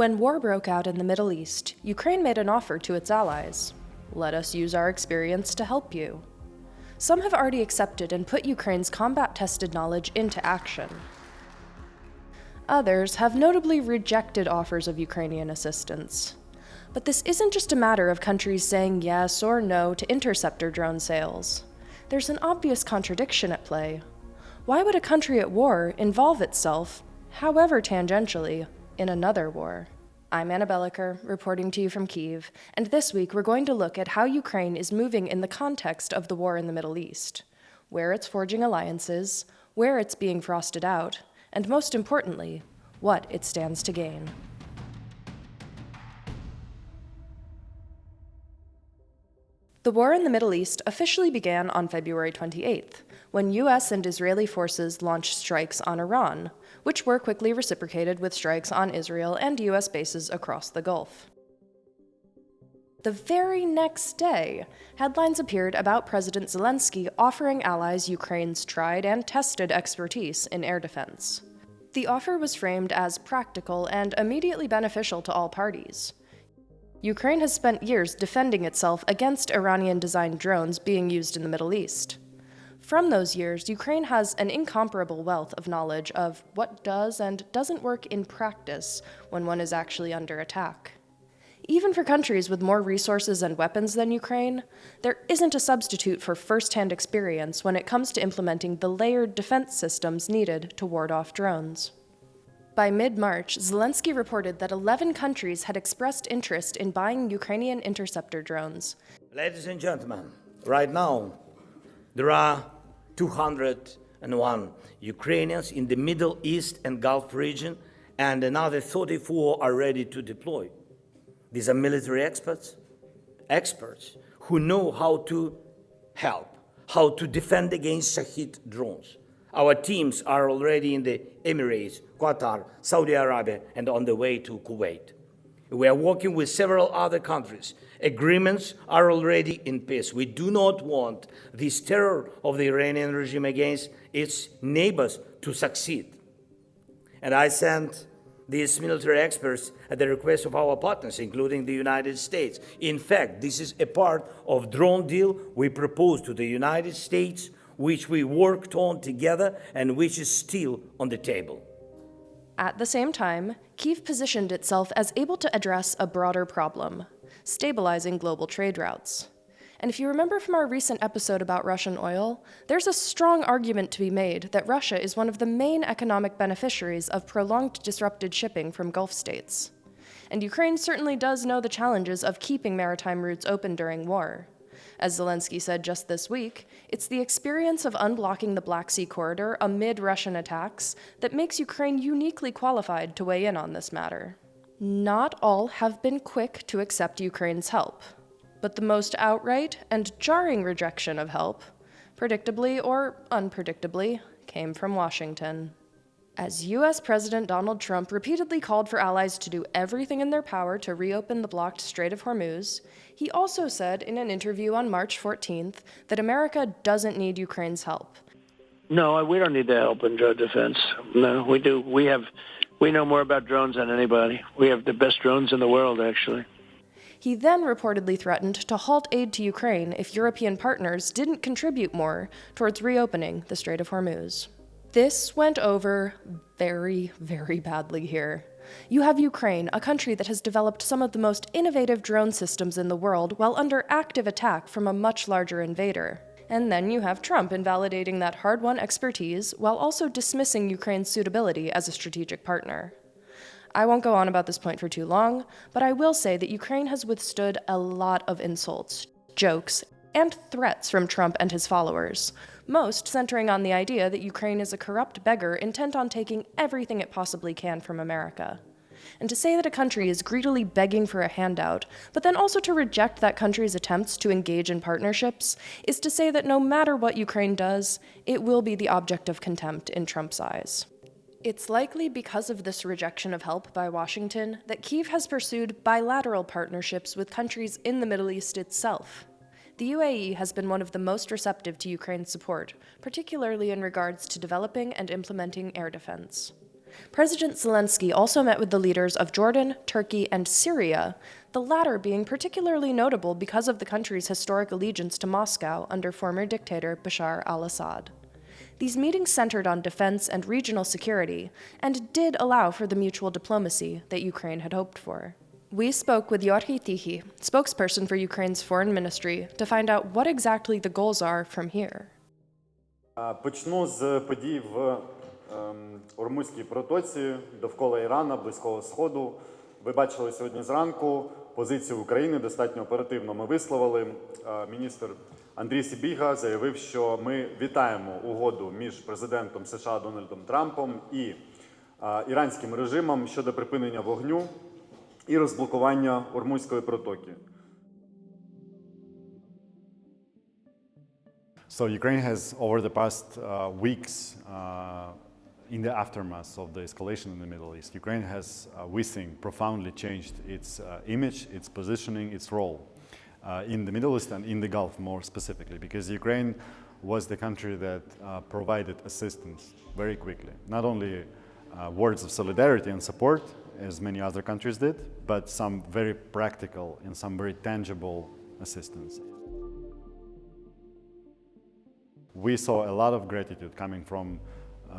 When war broke out in the Middle East, Ukraine made an offer to its allies. Let us use our experience to help you. Some have already accepted and put Ukraine's combat-tested knowledge into action. Others have notably rejected offers of Ukrainian assistance. But this isn't just a matter of countries saying yes or no to interceptor drone sales. There's an obvious contradiction at play. Why would a country at war involve itself, however tangentially, in another war? I'm Belokur, reporting to you from Kyiv, and this week we're going to look at how Ukraine is moving in the context of the war in the Middle East, where it's forging alliances, where it's being frosted out, and most importantly, what it stands to gain. The war in the Middle East officially began on February 28th, when U.S. and Israeli forces launched strikes on Iran, which were quickly reciprocated with strikes on Israel and U.S. bases across the Gulf. The very next day, headlines appeared about President Zelensky offering allies Ukraine's tried and tested expertise in air defense. The offer was framed as practical and immediately beneficial to all parties. Ukraine has spent years defending itself against Iranian-designed drones being used in the Middle East. From those years, Ukraine has an incomparable wealth of knowledge of what does and doesn't work in practice when one is actually under attack. Even for countries with more resources and weapons than Ukraine, there isn't a substitute for first-hand experience when it comes to implementing the layered defense systems needed to ward off drones. By mid-March, Zelensky reported that 11 countries had expressed interest in buying Ukrainian interceptor drones. Ladies and gentlemen, right now, there are 201 Ukrainians in the Middle East and Gulf region, and another 34 are ready to deploy. These are military experts who know how to help, how to defend against Shahid drones. Our teams are already in the Emirates, Qatar, Saudi Arabia, and on the way to Kuwait. We are working with several other countries. Agreements are already in place. We do not want this terror of the Iranian regime against its neighbors to succeed. And I sent these military experts at the request of our partners, including the United States. In fact, this is a part of drone deal we proposed to the United States, which we worked on together and which is still on the table. At the same time, Kyiv positioned itself as able to address a broader problem, stabilizing global trade routes. And if you remember from our recent episode about Russian oil, there's a strong argument to be made that Russia is one of the main economic beneficiaries of prolonged disrupted shipping from Gulf states. And Ukraine certainly does know the challenges of keeping maritime routes open during war. As Zelensky said just this week, it's the experience of unblocking the Black Sea corridor amid Russian attacks that makes Ukraine uniquely qualified to weigh in on this matter. Not all have been quick to accept Ukraine's help, but the most outright and jarring rejection of help, predictably or unpredictably, came from Washington. As U.S. President Donald Trump repeatedly called for allies to do everything in their power to reopen the blocked Strait of Hormuz, he also said in an interview on March 14th that America doesn't need Ukraine's help. No, we don't need the help in drone defense. No, we do. We know more about drones than anybody. We have the best drones in the world, actually. He then reportedly threatened to halt aid to Ukraine if European partners didn't contribute more towards reopening the Strait of Hormuz. This went over very, very badly here. You have Ukraine, a country that has developed some of the most innovative drone systems in the world while under active attack from a much larger invader. And then you have Trump invalidating that hard-won expertise while also dismissing Ukraine's suitability as a strategic partner. I won't go on about this point for too long, but I will say that Ukraine has withstood a lot of insults, jokes, and threats from Trump and his followers, most centering on the idea that Ukraine is a corrupt beggar intent on taking everything it possibly can from America. And to say that a country is greedily begging for a handout, but then also to reject that country's attempts to engage in partnerships, is to say that no matter what Ukraine does, it will be the object of contempt in Trump's eyes. It's likely because of this rejection of help by Washington that Kyiv has pursued bilateral partnerships with countries in the Middle East itself. The UAE has been one of the most receptive to Ukraine's support, particularly in regards to developing and implementing air defense. President Zelensky also met with the leaders of Jordan, Turkey, and Syria, the latter being particularly notable because of the country's historic allegiance to Moscow under former dictator Bashar al-Assad. These meetings centered on defense and regional security, and did allow for the mutual diplomacy that Ukraine had hoped for. We spoke with Yorhi Tihi, spokesperson for Ukraine's foreign ministry, to find out what exactly the goals are from here. Почну з подій в Ормузькій протоці, довкола Ірана, Близького Сходу. Ви бачили сьогодні зранку позицію України, достатньо оперативно ми висловили. Міністр Андрій Сибіга заявив, що ми вітаємо угоду між президентом США Дональдом Трампом і іранським режимом щодо припинення вогню і розблокування Ормузької протоки. So Ukraine has, over the past weeks, in the aftermath of the escalation in the Middle East, Ukraine has, we think, profoundly changed its image, its positioning, its role in the Middle East and in the Gulf more specifically, because Ukraine was the country that provided assistance very quickly. Not only words of solidarity and support, as many other countries did, but some very practical and some very tangible assistance. We saw a lot of gratitude coming from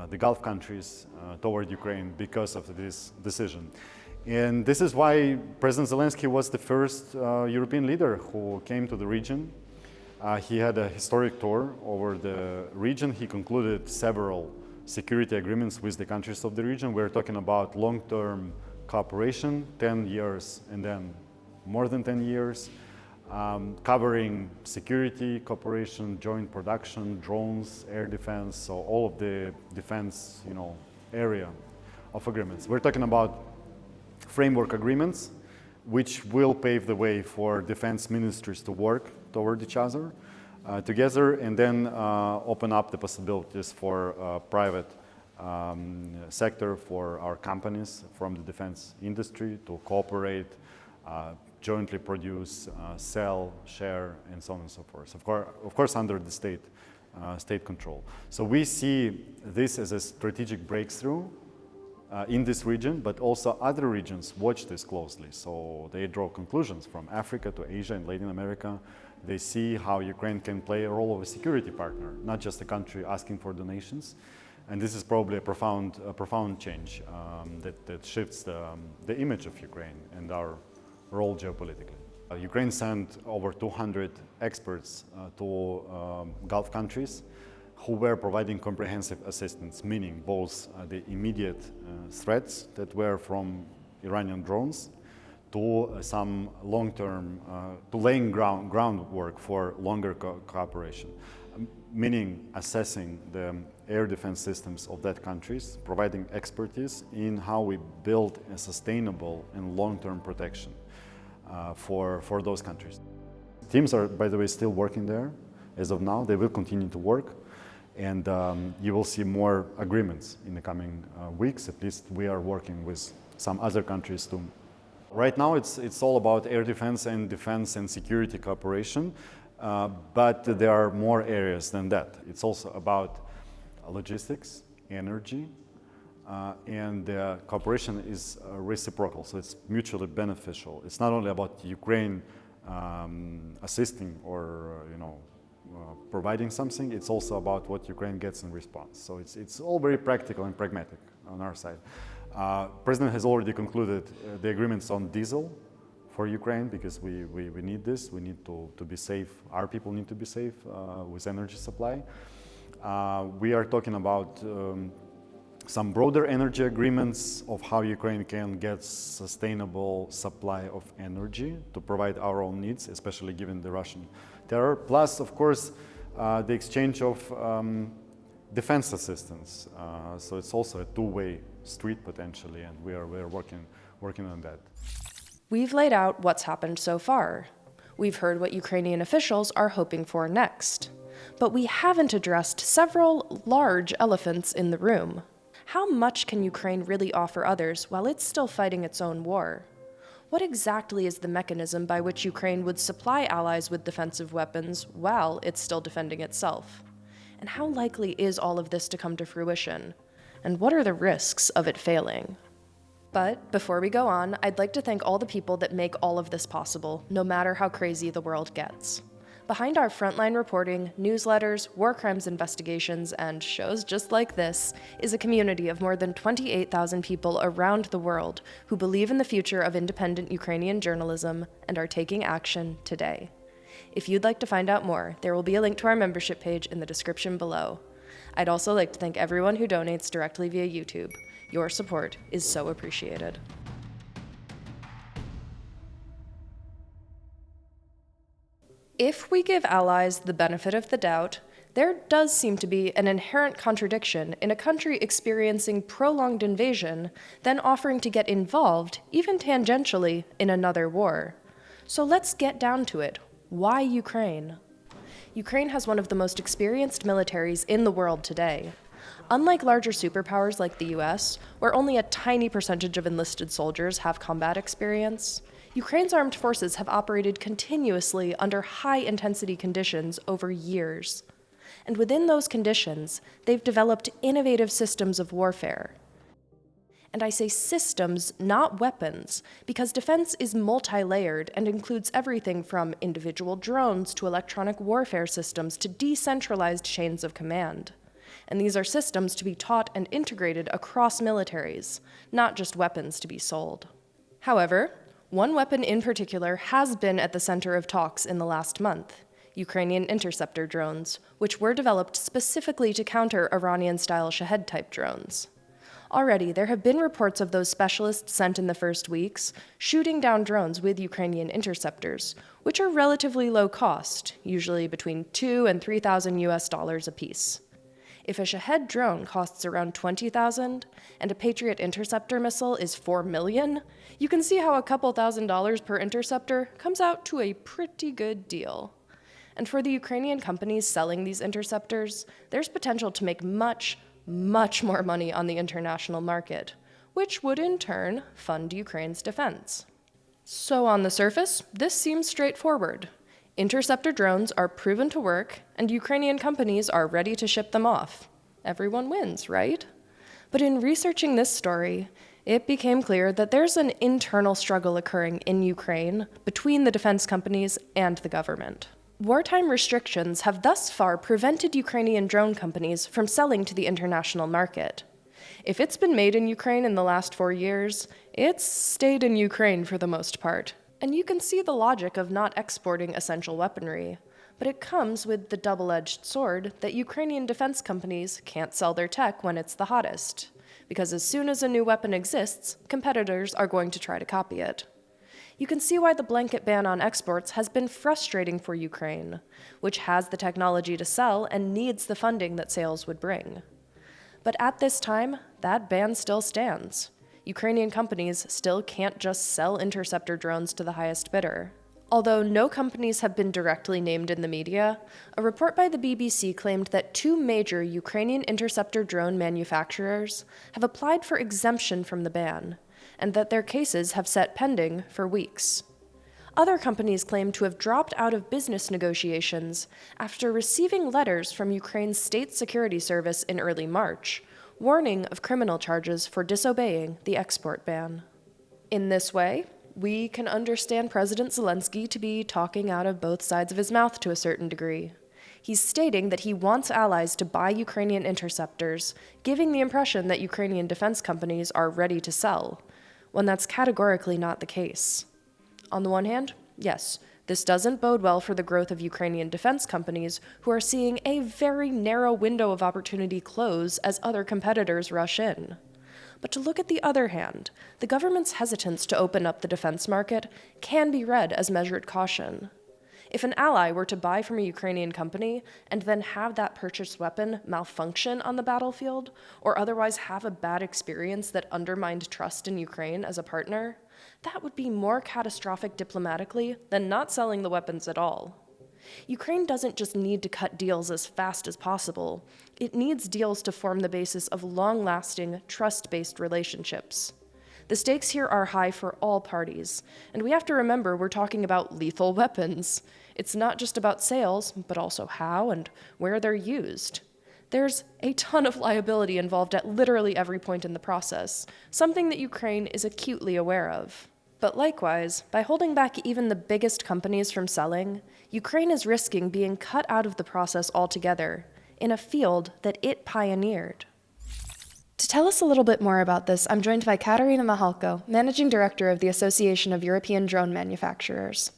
the Gulf countries toward Ukraine because of this decision. And this is why President Zelensky was the first European leader who came to the region. He had a historic tour over the region. He concluded several security agreements with the countries of the region. We're talking about long-term cooperation, 10 years and then more than 10 years. Covering security, cooperation, joint production, drones, air defense, so all of the defense, area of agreements. We're talking about framework agreements, which will pave the way for defense ministries to work toward each other together, and then open up the possibilities for private sector, for our companies from the defense industry to cooperate, jointly produce, sell, share, and so on and so forth. Of course, under the state control. So we see this as a strategic breakthrough in this region, but also other regions watch this closely. So they draw conclusions from Africa to Asia and Latin America. They see how Ukraine can play a role of a security partner, not just a country asking for donations. And this is probably a profound change that shifts the image of Ukraine and our role geopolitically. Ukraine sent over 200 experts to Gulf countries who were providing comprehensive assistance, meaning both the immediate threats that were from Iranian drones to some long-term, to laying groundwork for longer cooperation, meaning assessing the air defense systems of that countries, providing expertise in how we build a sustainable and long-term protection for those countries. Teams are, by the way, still working there as of now. They will continue to work, and you will see more agreements in the coming weeks. At least we are working with some other countries too. Right now it's all about air defense and security cooperation, but there are more areas than that. It's also about logistics, energy, and cooperation is reciprocal, so it's mutually beneficial. It's not only about Ukraine assisting or providing something, it's also about what Ukraine gets in response. So it's all very practical and pragmatic on our side. President has already concluded the agreements on diesel for Ukraine because we need this. We need to be safe. Our people need to be safe with energy supply. We are talking about some broader energy agreements of how Ukraine can get sustainable supply of energy to provide our own needs, especially given the Russian terror. Plus, of course, the exchange of defense assistance. So it's also a two-way street potentially, and we are working on that. We've laid out what's happened so far. We've heard what Ukrainian officials are hoping for next. But we haven't addressed several large elephants in the room. How much can Ukraine really offer others while it's still fighting its own war? What exactly is the mechanism by which Ukraine would supply allies with defensive weapons while it's still defending itself? And how likely is all of this to come to fruition? And what are the risks of it failing? But before we go on, I'd like to thank all the people that make all of this possible, no matter how crazy the world gets. Behind our frontline reporting, newsletters, war crimes investigations, and shows just like this is a community of more than 28,000 people around the world who believe in the future of independent Ukrainian journalism and are taking action today. If you'd like to find out more, there will be a link to our membership page in the description below. I'd also like to thank everyone who donates directly via YouTube. Your support is so appreciated. If we give allies the benefit of the doubt, there does seem to be an inherent contradiction in a country experiencing prolonged invasion, then offering to get involved, even tangentially, in another war. So let's get down to it. Why Ukraine? Ukraine has one of the most experienced militaries in the world today. Unlike larger superpowers like the US, where only a tiny percentage of enlisted soldiers have combat experience, Ukraine's armed forces have operated continuously under high-intensity conditions over years. And within those conditions, they've developed innovative systems of warfare. And I say systems, not weapons, because defense is multi-layered and includes everything from individual drones to electronic warfare systems to decentralized chains of command. And these are systems to be taught and integrated across militaries, not just weapons to be sold. However, one weapon in particular has been at the center of talks in the last month: Ukrainian interceptor drones, which were developed specifically to counter Iranian-style Shahed-type drones. Already, there have been reports of those specialists sent in the first weeks shooting down drones with Ukrainian interceptors, which are relatively low cost, usually between $2,000 and $3,000 apiece. If a Shahed drone costs around $20,000 and a Patriot interceptor missile is $4 million, you can see how a couple $1,000s per interceptor comes out to a pretty good deal. And for the Ukrainian companies selling these interceptors, there's potential to make much more money on the international market, which would in turn fund Ukraine's defense. So on the surface, this seems straightforward. Interceptor drones are proven to work, and Ukrainian companies are ready to ship them off. Everyone wins, right? But in researching this story, it became clear that there's an internal struggle occurring in Ukraine between the defense companies and the government. Wartime restrictions have thus far prevented Ukrainian drone companies from selling to the international market. If it's been made in Ukraine in the last 4 years, it's stayed in Ukraine for the most part. And you can see the logic of not exporting essential weaponry, but it comes with the double-edged sword that Ukrainian defense companies can't sell their tech when it's the hottest, because as soon as a new weapon exists, competitors are going to try to copy it. You can see why the blanket ban on exports has been frustrating for Ukraine, which has the technology to sell and needs the funding that sales would bring. But at this time, that ban still stands. Ukrainian companies still can't just sell interceptor drones to the highest bidder. Although no companies have been directly named in the media, a report by the BBC claimed that 2 major Ukrainian interceptor drone manufacturers have applied for exemption from the ban, and that their cases have sat pending for weeks. Other companies claim to have dropped out of business negotiations after receiving letters from Ukraine's State Security Service in early March, warning of criminal charges for disobeying the export ban. In this way, we can understand President Zelensky to be talking out of both sides of his mouth to a certain degree. He's stating that he wants allies to buy Ukrainian interceptors, giving the impression that Ukrainian defense companies are ready to sell, when that's categorically not the case. On the one hand, yes, this doesn't bode well for the growth of Ukrainian defense companies who are seeing a very narrow window of opportunity close as other competitors rush in. But to look at the other hand, the government's hesitance to open up the defense market can be read as measured caution. If an ally were to buy from a Ukrainian company and then have that purchased weapon malfunction on the battlefield, or otherwise have a bad experience that undermined trust in Ukraine as a partner, that would be more catastrophic diplomatically than not selling the weapons at all. Ukraine doesn't just need to cut deals as fast as possible, it needs deals to form the basis of long-lasting, trust-based relationships. The stakes here are high for all parties, and we have to remember we're talking about lethal weapons. It's not just about sales, but also how and where they're used. There's a ton of liability involved at literally every point in the process, something that Ukraine is acutely aware of. But likewise, by holding back even the biggest companies from selling, Ukraine is risking being cut out of the process altogether, in a field that it pioneered. To tell us a little bit more about this, I'm joined by Katarina Mahalko, Managing Director of the Association of European Drone Manufacturers.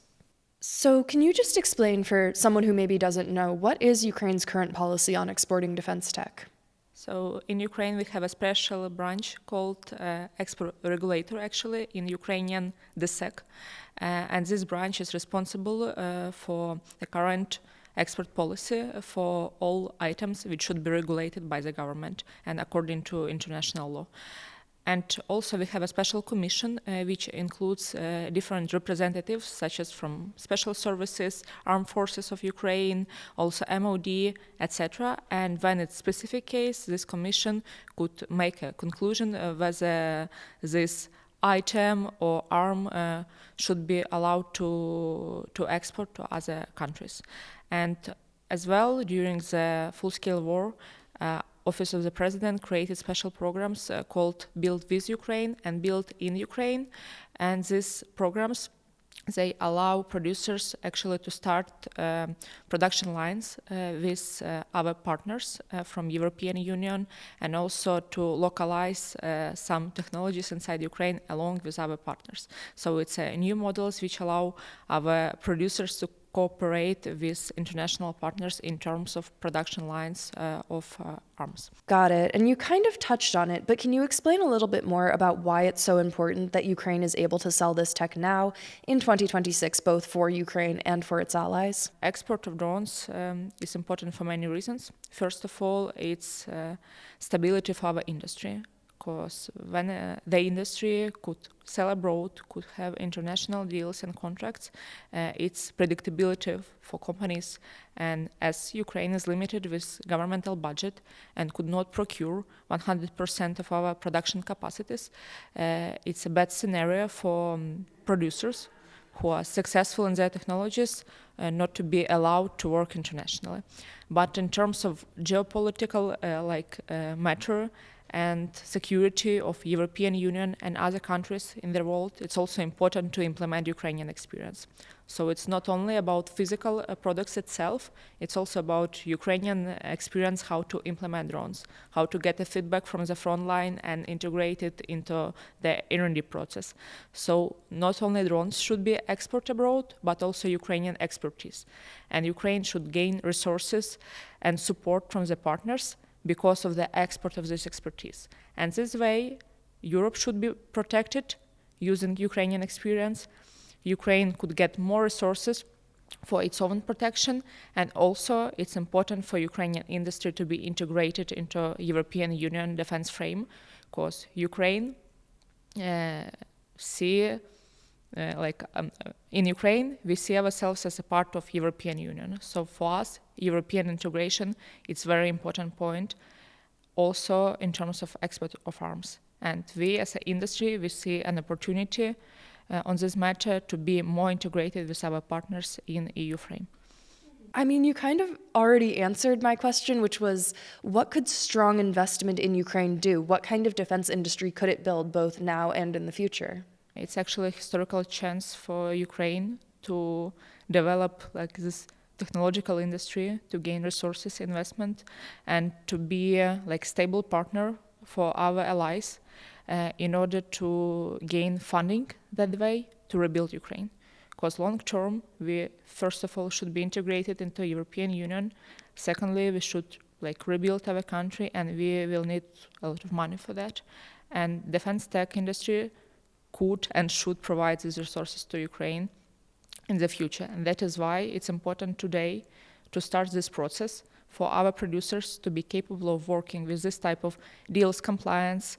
So can you just explain for someone who maybe doesn't know, what is Ukraine's current policy on exporting defense tech? So in Ukraine, we have a special branch called export regulator, actually, in Ukrainian DSEC. And this branch is responsible for the current export policy for all items which should be regulated by the government and according to international law. And also we have a special commission which includes different representatives, such as from special services, armed forces of Ukraine, also MOD, etc. And when it's specific case, this commission could make a conclusion whether this item or arm should be allowed to export to other countries. And as well, during the full-scale war, Office of the President created special programs called Build with Ukraine and Build in Ukraine. And these programs, they allow producers actually to start production lines with other partners from European Union, and also to localize some technologies inside Ukraine along with other partners. So it's new models which allow our producers to cooperate with international partners in terms of production lines of arms. Got it. And you kind of touched on it, but can you explain a little bit more about why it's so important that Ukraine is able to sell this tech now in 2026, both for Ukraine and for its allies? Export of drones is important for many reasons. First of all, it's stability for our industry. Because when the industry could sell abroad, could have international deals and contracts, it's predictability for companies. And as Ukraine is limited with governmental budget and could not procure 100% of our production capacities, it's a bad scenario for producers who are successful in their technologies not to be allowed to work internationally. But in terms of geopolitical matter, and security of European Union and other countries in the world, it's also important to implement Ukrainian experience. So it's not only about physical products itself, it's also about Ukrainian experience how to implement drones, how to get the feedback from the front line and integrate it into the R&D process. So not only drones should be exported abroad, but also Ukrainian expertise. And Ukraine should gain resources and support from the partners because of the export of this expertise. And this way, Europe should be protected using Ukrainian experience. Ukraine could get more resources for its own protection, and also it's important for Ukrainian industry to be integrated into European Union defense frame, because Ukraine in Ukraine, we see ourselves as a part of European Union. So for us, European integration, it's a very important point, also in terms of export of arms. And we as an industry, we see an opportunity on this matter to be more integrated with our partners in EU frame. I mean, you kind of already answered my question, which was, what could strong investment in Ukraine do? What kind of defense industry could it build both now and in the future? It's actually a historical chance for Ukraine to develop this technological industry, to gain resources, investment, and to be a stable partner for our allies in order to gain funding that way to rebuild Ukraine. Because long term, we first of all should be integrated into European Union. Secondly, we should rebuild our country, and we will need a lot of money for that. And defense tech industry could and should provide these resources to Ukraine in the future. And that is why it's important today to start this process for our producers to be capable of working with this type of deals compliance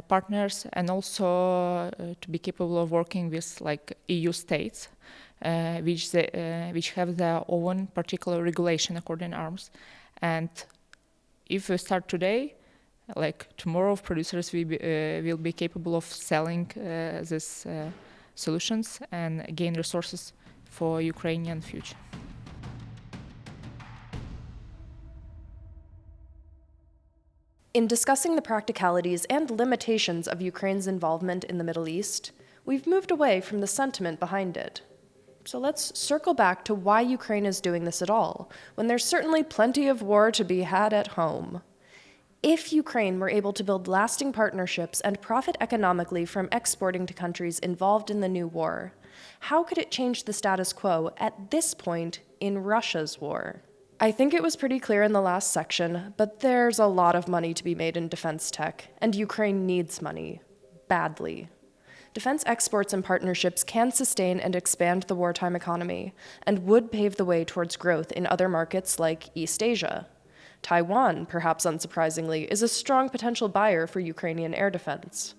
partners, and also to be capable of working with EU states, which have their own particular regulation according to arms. And if we start today, tomorrow, producers will be capable of selling these solutions and gain resources for Ukrainian future. In discussing the practicalities and limitations of Ukraine's involvement in the Middle East, we've moved away from the sentiment behind it. So let's circle back to why Ukraine is doing this at all, when there's certainly plenty of war to be had at home. If Ukraine were able to build lasting partnerships and profit economically from exporting to countries involved in the new war, how could it change the status quo at this point in Russia's war? I think it was pretty clear in the last section, but there's a lot of money to be made in defense tech, and Ukraine needs money. Badly. Defense exports and partnerships can sustain and expand the wartime economy, and would pave the way towards growth in other markets like East Asia. Taiwan, perhaps unsurprisingly, is a strong potential buyer for Ukrainian air defense.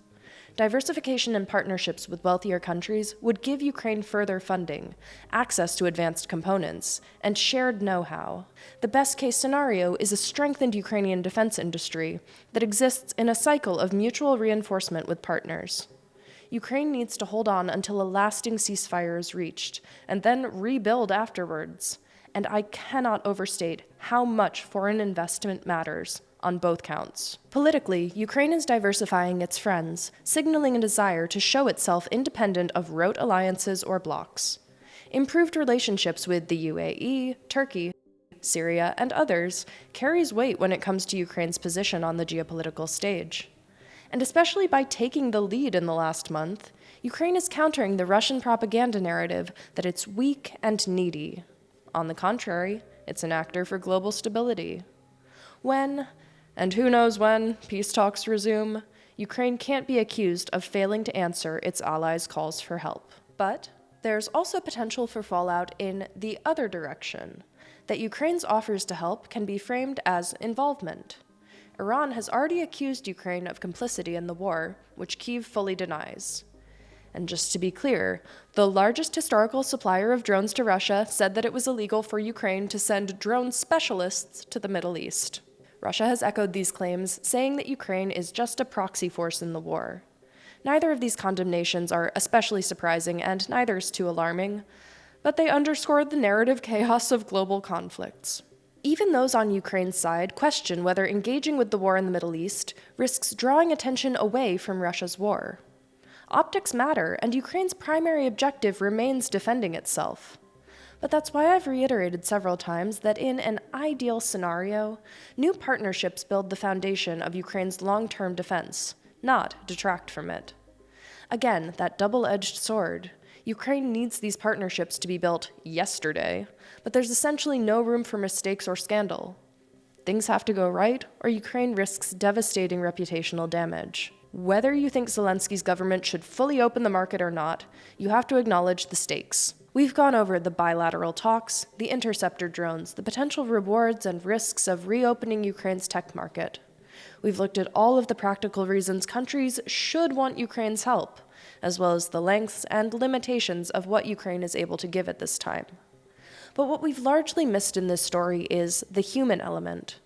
Diversification and partnerships with wealthier countries would give Ukraine further funding, access to advanced components, and shared know-how. The best-case scenario is a strengthened Ukrainian defense industry that exists in a cycle of mutual reinforcement with partners. Ukraine needs to hold on until a lasting ceasefire is reached, and then rebuild afterwards. And I cannot overstate how much foreign investment matters on both counts. Politically, Ukraine is diversifying its friends, signaling a desire to show itself independent of rote alliances or blocs. Improved relationships with the UAE, Turkey, Syria, and others carries weight when it comes to Ukraine's position on the geopolitical stage. And especially by taking the lead in the last month, Ukraine is countering the Russian propaganda narrative that it's weak and needy. On the contrary, it's an actor for global stability. When, and who knows when, peace talks resume, Ukraine can't be accused of failing to answer its allies' calls for help. But there's also potential for fallout in the other direction, that Ukraine's offers to help can be framed as involvement. Iran has already accused Ukraine of complicity in the war, which Kyiv fully denies. And just to be clear, the largest historical supplier of drones to Russia said that it was illegal for Ukraine to send drone specialists to the Middle East. Russia has echoed these claims, saying that Ukraine is just a proxy force in the war. Neither of these condemnations are especially surprising, and neither is too alarming, but they underscore the narrative chaos of global conflicts. Even those on Ukraine's side question whether engaging with the war in the Middle East risks drawing attention away from Russia's war. Optics matter, and Ukraine's primary objective remains defending itself. But that's why I've reiterated several times that in an ideal scenario, new partnerships build the foundation of Ukraine's long-term defense, not detract from it. Again, that double-edged sword. Ukraine needs these partnerships to be built yesterday, but there's essentially no room for mistakes or scandal. Things have to go right, or Ukraine risks devastating reputational damage. Whether you think Zelensky's government should fully open the market or not, you have to acknowledge the stakes. We've gone over the bilateral talks, the interceptor drones, the potential rewards and risks of reopening Ukraine's tech market. We've looked at all of the practical reasons countries should want Ukraine's help, as well as the lengths and limitations of what Ukraine is able to give at this time. But what we've largely missed in this story is the human element.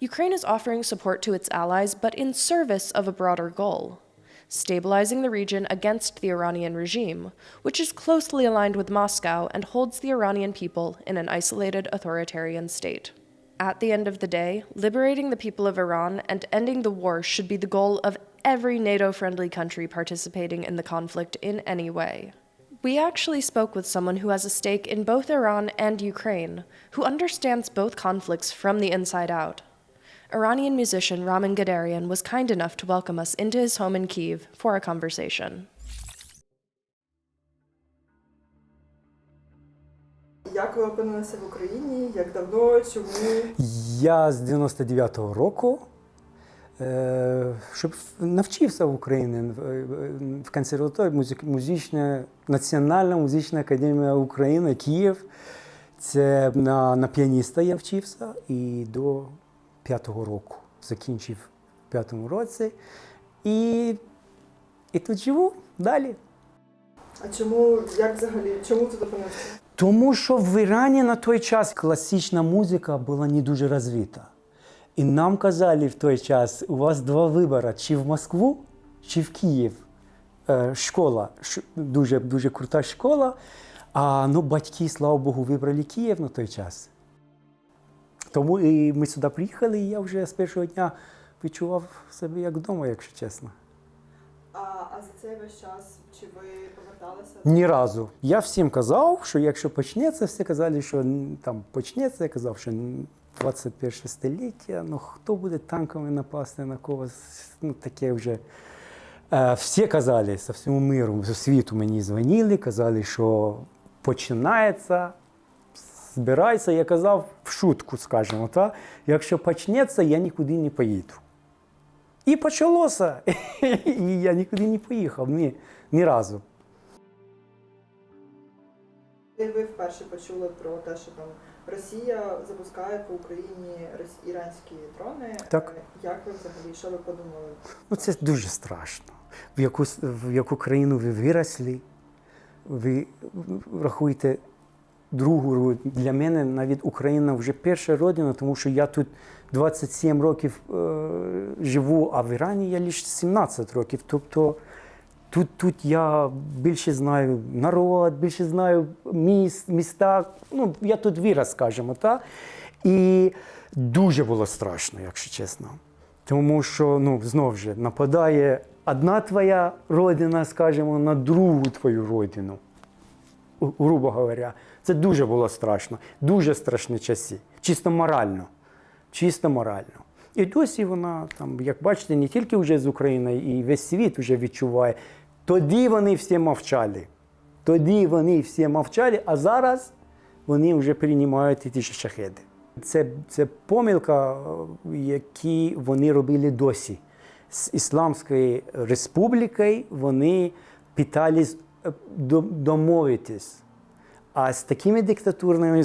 Ukraine is offering support to its allies, but in service of a broader goal: stabilizing the region against the Iranian regime, which is closely aligned with Moscow and holds the Iranian people in an isolated authoritarian state. At the end of the day, liberating the people of Iran and ending the war should be the goal of every NATO-friendly country participating in the conflict in any way. We actually spoke with someone who has a stake in both Iran and Ukraine, who understands both conflicts from the inside out. Iranian musician Ramin Gadarian was kind enough to welcome us into his home in Kyiv for a conversation. Як ви опинилися в Україні? Як давно? Чому? Я з 99-го року щоб навчився в Україні в консерваторії музична Національна музична академія України, Київ. Це на піаніста я вчився і до 5-го року. Закінчив в 5-му році і тут живу далі. А чому, як взагалі, чому тут опинився? Тому що в Ірані на той час класична музика була не дуже розвита. І нам казали в той час, у вас два вибори, чи в Москву, чи в Київ. Школа, дуже крута школа, а батьки, слава Богу, вибрали Київ на той час. Тому і ми сюди приїхали, і я вже з першого дня відчував себе як вдома, якщо чесно. А за цей весь час чи ви поверталися? Ні разу. Я всім казав, що якщо почнеться, всі казали, що там почнеться. Я казав, що 21 століття, ну хто буде танками напасти на когось, ну таке вже. Всі казали, з всього миру, з світу мені дзвонили, казали, що починається, збирайся. Я казав в шутку, скажімо, так? Якщо почнеться, я нікуди не поїду. І почалося, і я нікуди не поїхав, ні разу. Ви вперше почули про те, що там Росія запускає по Україні іранські дрони. Так. Як ви взагалі, що ви подумали? Ну, це дуже страшно. В яку країну ви виросли, ви рахуєте другу родину. Для мене навіть Україна вже перша родина, тому що я тут 27 років живу, а в Ірані я лише 17 років. Тобто тут я більше знаю народ, більше знаю міста. Ну, я тут вирос, скажімо, так? І дуже було страшно, якщо чесно. Тому що, ну, знову ж, нападає одна твоя родина, скажімо, на другу твою родину. Грубо говоря. Це дуже було страшно. Дуже страшні часи. Чисто морально. Чисто морально. І досі вона, там, як бачите, не тільки вже з України, і весь світ вже відчуває. Тоді вони всі мовчали. Тоді вони всі мовчали, а зараз вони вже приймають ті шахеди. Це помилка, яку вони робили досі. З Ісламською республікою вони питались домовитись. А з такими диктатурними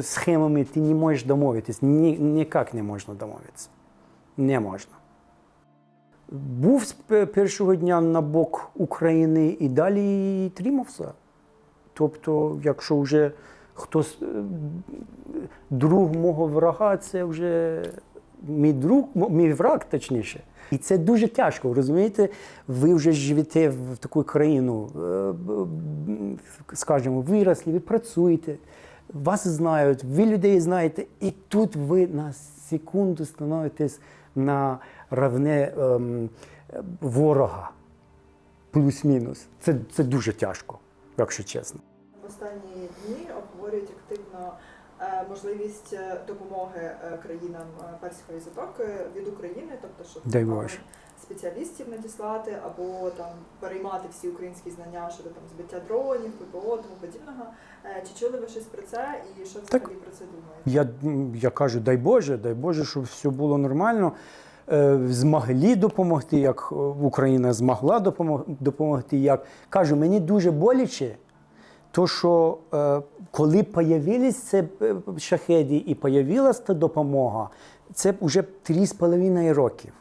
схемами ти не можеш домовитись. Ніяк не можна домовитися. Не можна. Був з першого дня на бок України і далі тримався. Тобто, якщо вже хтось, друг мого врага, це вже мій друг, мій враг, точніше. І це дуже тяжко, розумієте? Ви вже живете в таку країну, скажімо, виросли, ви працюєте, вас знають, ви людей знаєте, і тут ви на секунду становитесь на рівне ворога, плюс-мінус. Це дуже тяжко, якщо чесно. В останні дні обговорюють активно можливість допомоги країнам Перської затоки від України, тобто, щоб Дай Боже. Спеціалістів надіслати або там переймати всі українські знання щодо там збиття дронів, ППО, тому подібного. Чи чули ви щось про це і що взагалі про це думаєте? Я кажу, дай Боже, щоб все було нормально. Змогли допомогти, як Україна змогла допомогти, як. Кажу, мені дуже боляче, то що коли з'явилися ці шахеди і з'явилася та допомога, це вже 3,5 роки.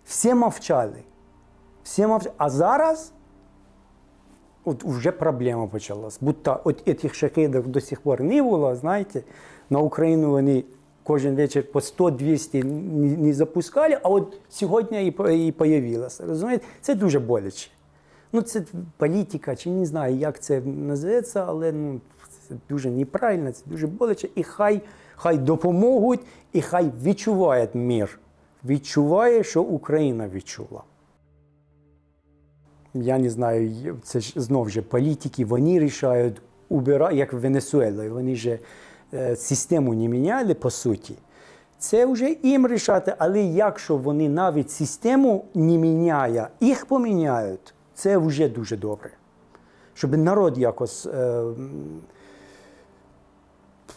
Всі мовчали. А зараз от вже проблема почалась. Будто от цих шахедів до сих пор не було, знаєте, на Україну вони кожен вечір по 100-200 не запускали, а от сьогодні і з'явилося. Розумієте? Це дуже боляче. Ну, це політика, чи не знаю, як це називається, але ну, це дуже неправильно, це дуже боляче. І хай допоможуть, і хай відчувають мир. Відчуває, що Україна відчула. Я не знаю, це ж знову ж політики, вони рішають, як в Венесуелі, вони ж систему не міняли, по суті. Це вже їм рішати, але якщо вони навіть систему не міняють, їх поміняють, це вже дуже добре. Щоб народ якось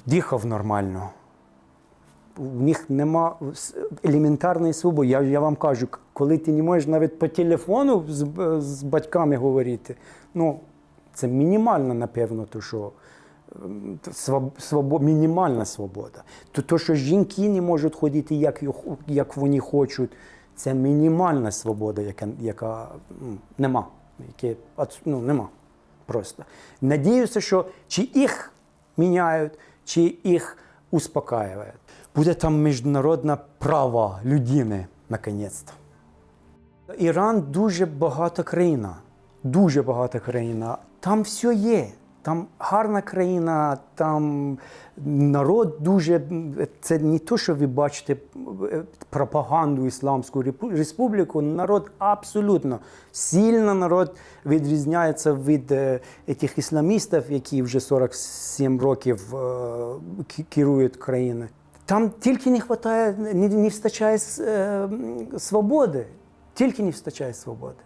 дихав нормально. У них нема елементарної свободи. Я вам кажу, коли ти не можеш навіть по телефону з батьками говорити, ну, це мінімальна, напевно, то, що мінімальна свобода. То, що жінки не можуть ходити, як вони хочуть, це мінімальна свобода, яка нема. Нема просто. Надіюся, що чи їх міняють, чи їх успокаюють. Буде там міжнародне право людини, наконець-то. Іран дуже багата країна. Дуже багата країна. Там все є. Там гарна країна, там народ дуже, це не то, що ви бачите пропаганду Ісламську республіку, народ абсолютно сильно, народ відрізняється від тих ісламістів, які вже 47 років керують країною. Там тільки не вистачає свободи, тільки не вистачає свободи.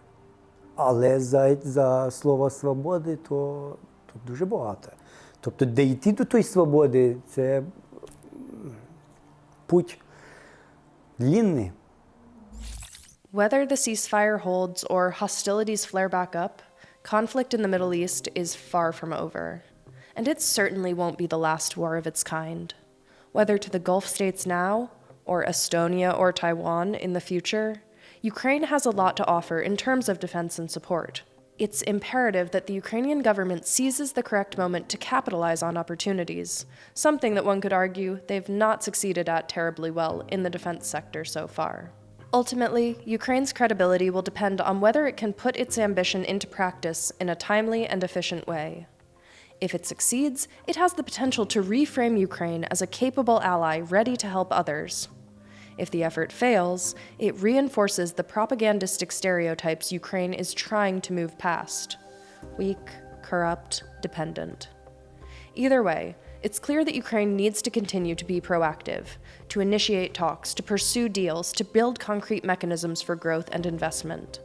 Але за слово свободи, то дуже багато. Тобто, де йти до тої свободи, це путь длинний. Whether the ceasefire holds or hostilities flare back up, conflict in the Middle East is far from over. And it certainly won't be the last war of its kind. Whether to the Gulf states now, or Estonia or Taiwan in the future, Ukraine has a lot to offer in terms of defense and support. It's imperative that the Ukrainian government seizes the correct moment to capitalize on opportunities, something that one could argue they've not succeeded at terribly well in the defense sector so far. Ultimately, Ukraine's credibility will depend on whether it can put its ambition into practice in a timely and efficient way. If it succeeds, it has the potential to reframe Ukraine as a capable ally ready to help others. If the effort fails, it reinforces the propagandistic stereotypes Ukraine is trying to move past: weak, corrupt, dependent. Either way, it's clear that Ukraine needs to continue to be proactive, to initiate talks, to pursue deals, to build concrete mechanisms for growth and investment.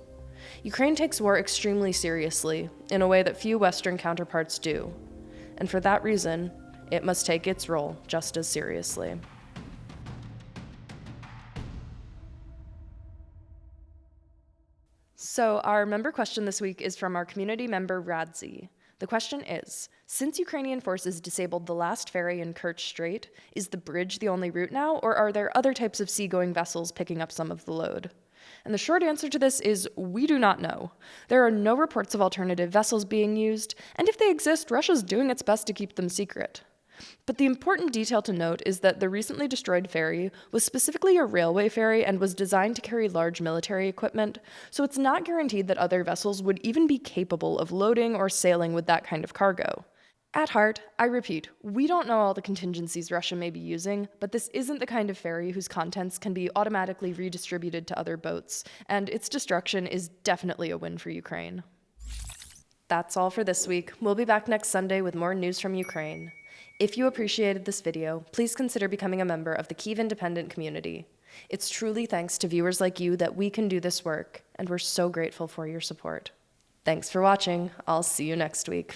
Ukraine takes war extremely seriously, in a way that few Western counterparts do. And for that reason, it must take its role just as seriously. So our member question this week is from our community member Radzi. The question is, since Ukrainian forces disabled the last ferry in Kerch Strait, is the bridge the only route now, or are there other types of seagoing vessels picking up some of the load? And the short answer to this is we do not know. There are no reports of alternative vessels being used, and if they exist, Russia's doing its best to keep them secret. But the important detail to note is that the recently destroyed ferry was specifically a railway ferry and was designed to carry large military equipment, so it's not guaranteed that other vessels would even be capable of loading or sailing with that kind of cargo. At heart, I repeat, we don't know all the contingencies Russia may be using, but this isn't the kind of ferry whose contents can be automatically redistributed to other boats, and its destruction is definitely a win for Ukraine. That's all for this week. We'll be back next Sunday with more news from Ukraine. If you appreciated this video, please consider becoming a member of the Kyiv Independent community. It's truly thanks to viewers like you that we can do this work, and we're so grateful for your support. Thanks for watching. I'll see you next week.